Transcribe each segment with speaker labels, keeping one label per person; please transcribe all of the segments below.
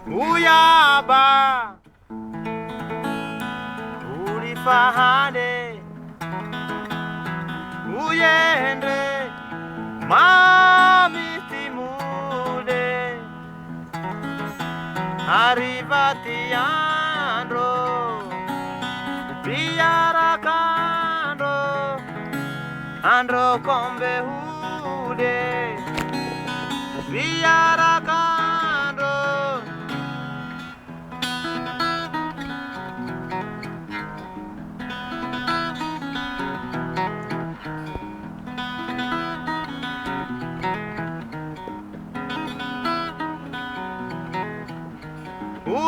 Speaker 1: Uyaba ulifahane uyendre mamitimule arrivatiandro piarakandro andro kombe hude piarakandro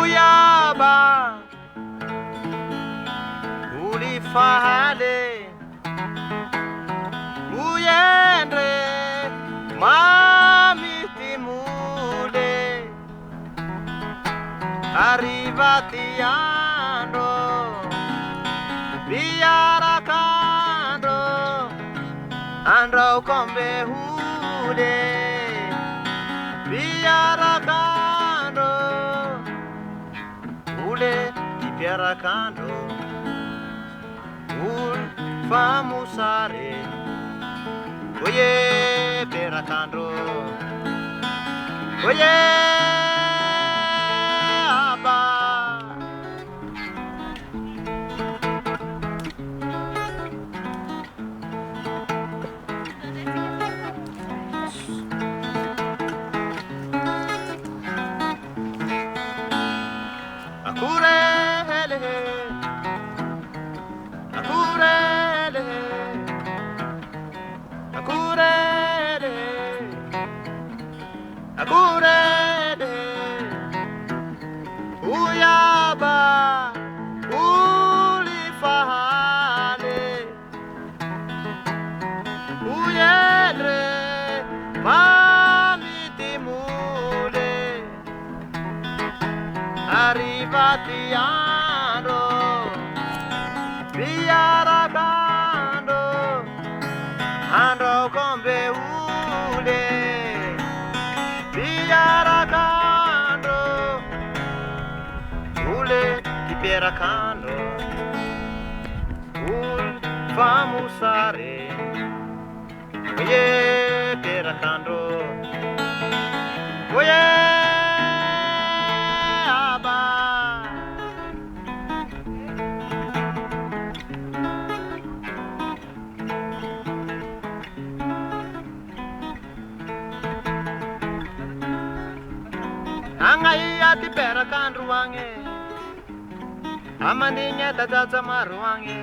Speaker 1: Uyaba ulifahale uyendre mamitimule arrivatiando viarakando andro kombe hude viarakando ule ipiarakando ul famusare oye perakando oye aba akurele akurele akurele akurele uyaba ulifahale uyendre mamitimule arrivatiando viarakando andro kombe ule viarakando ule iperakando ul famusare oye perakando oye Angai ati perakan ruange amaninya tataza maruange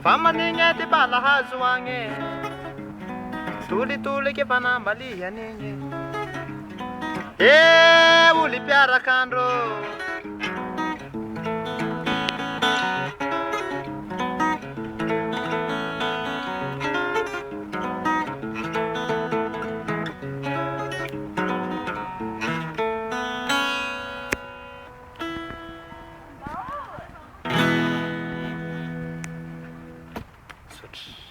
Speaker 1: famaninya ti balahazuange tuli ke panambali yaninge uli perakandro Switch.